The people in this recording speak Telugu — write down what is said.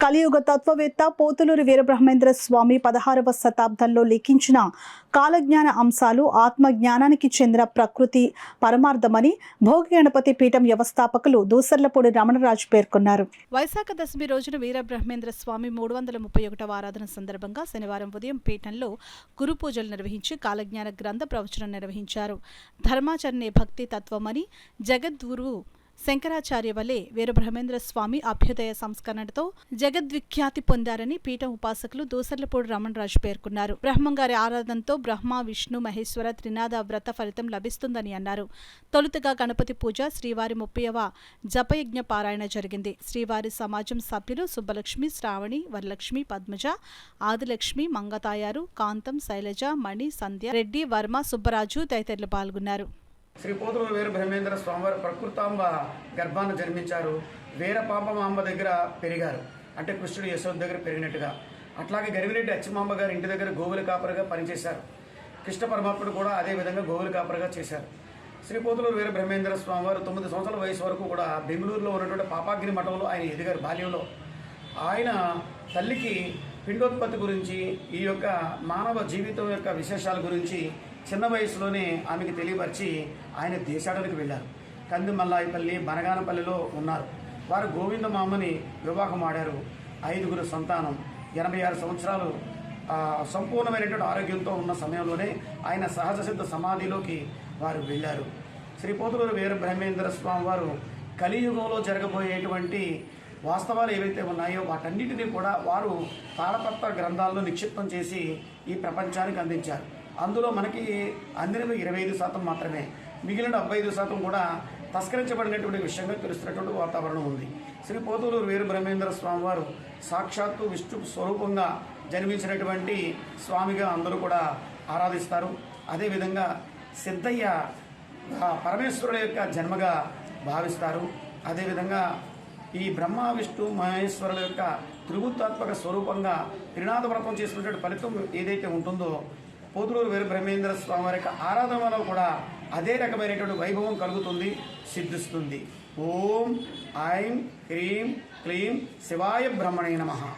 కలియుగ తత్వవేత్త పోతులూరి వీరబ్రహ్మేంద్ర స్వామి 16వ శతాబ్దంలో లిఖించిన కాలజ్ఞాన అంశాలు ఆత్మజ్ఞానానికి చెందిన ప్రకృతి పరమార్థమని భోగి గణపతి పీఠం వ్యవస్థాపకులు దూసర్లపూడి రమణరాజు పేర్కొన్నారు. వైశాఖ దశమి రోజున వీరబ్రహ్మేంద్ర స్వామి 331వ ఆరాధన సందర్భంగా శనివారం ఉదయం పీఠంలో గురు పూజలు నిర్వహించి కాలజ్ఞాన గ్రంథ ప్రవచనం నిర్వహించారు. ధర్మాచరణే భక్తి తత్వమని జగద్గురు శంకరాచార్య వలె వీరబ్రహ్మేంద్ర స్వామి అభ్యుదయ సంస్కరణతో జగద్విఖ్యాతి పొందారని పీఠం ఉపాసకులు దూసర్లపూడి రమణరాజు పేర్కొన్నారు. బ్రహ్మంగారి ఆరాధనతో బ్రహ్మ విష్ణు మహేశ్వర త్రినాద వ్రత ఫలితం లభిస్తుందని అన్నారు. తొలుతగా గణపతి పూజ, శ్రీవారి 30వ జపయజ్ఞ పారాయణ జరిగింది. శ్రీవారి సమాజం సభ్యులు సుబ్బలక్ష్మి, శ్రావణి, వరలక్ష్మి, పద్మజ, ఆదిలక్ష్మి, మంగతాయారు, కాంతం, శైలజ, మణి, సంధ్య, రెడ్డి, వర్మ, సుబ్బరాజు తదితరులు పాల్గొన్నారు. శ్రీ పోతులూరి వీరబ్రహ్మేంద్ర స్వామివారు ప్రకృతాంబ గర్భాన్ని జన్మించారు. వీరపాంబమాంబ దగ్గర పెరిగారు, అంటే కృష్ణుడు యశోద దగ్గర పెరిగినట్టుగా. అట్లాగే గరివిరెడ్డి అచ్చమాంబ గారు ఇంటి దగ్గర గోవుల కాపరిగా పనిచేశారు. కృష్ణ పరమాత్ముడు కూడా అదే విధంగా గోవుల కాపరిగా చేశారు. శ్రీ పోతులూరి వీరబ్రహ్మేంద్ర స్వామివారు 9 సంవత్సరాల వయసు వరకు కూడా బెంగళూరులో ఉన్నటువంటి పాపాగ్ని మఠంలో ఆయన ఎదిగారు. బాల్యంలో ఆయన తల్లికి పిండోత్పత్తి గురించి, ఈ యొక్క మానవ జీవితం యొక్క విశేషాల గురించి చిన్న వయసులోనే ఆమెకి తెలియపరిచి ఆయన దేశాడానికి వెళ్ళారు. కందిమల్లాయిపల్లి, బనగానపల్లిలో ఉన్నారు. వారు గోవిందమామని వివాహం ఆడారు. 5గురు సంతానం, 86 సంవత్సరాలు సంపూర్ణమైనటువంటి ఆరోగ్యంతో ఉన్న సమయంలోనే ఆయన సహజ సిద్ధ సమాధిలోకి వారు వెళ్ళారు. శ్రీ పోతులూరి వీరబ్రహ్మేంద్ర స్వామి వారు కలియుగంలో జరగబోయేటువంటి వాస్తవాలు ఏవైతే ఉన్నాయో వాటన్నిటినీ కూడా వారు తాళపత్ర గ్రంథాల్లో నిక్షిప్తం చేసి ఈ ప్రపంచానికి అందించారు. అందులో మనకి అందినవి 25% మాత్రమే. మిగిలిన 75% కూడా తస్కరించబడినటువంటి విషయంగా తెలుస్తున్నటువంటి వాతావరణం ఉంది. శ్రీ పోతులూరు వీరబ్రహ్మేంద్ర స్వామి వారు సాక్షాత్తు విష్ణు స్వరూపంగా జన్మించినటువంటి స్వామిగా అందరూ కూడా ఆరాధిస్తారు. అదేవిధంగా సిద్ధయ్య పరమేశ్వరుల యొక్క జన్మగా భావిస్తారు. అదేవిధంగా ఈ బ్రహ్మ విష్ణు మహేశ్వరుల యొక్క త్రిభుతాత్మక స్వరూపంగా త్రినాథ వ్రతం చేసుకునేటువంటి ఫలితం ఏదైతే ఉంటుందో పోతులూరు వీరబ్రహ్మేంద్ర స్వామి వారి యొక్క ఆరాధనలో కూడా అదే రకమైనటువంటి వైభవం కలుగుతుంది, సిద్ధిస్తుంది. ఓం ఐం హ్రీం క్లీం శివాయ బ్రహ్మణే నమః.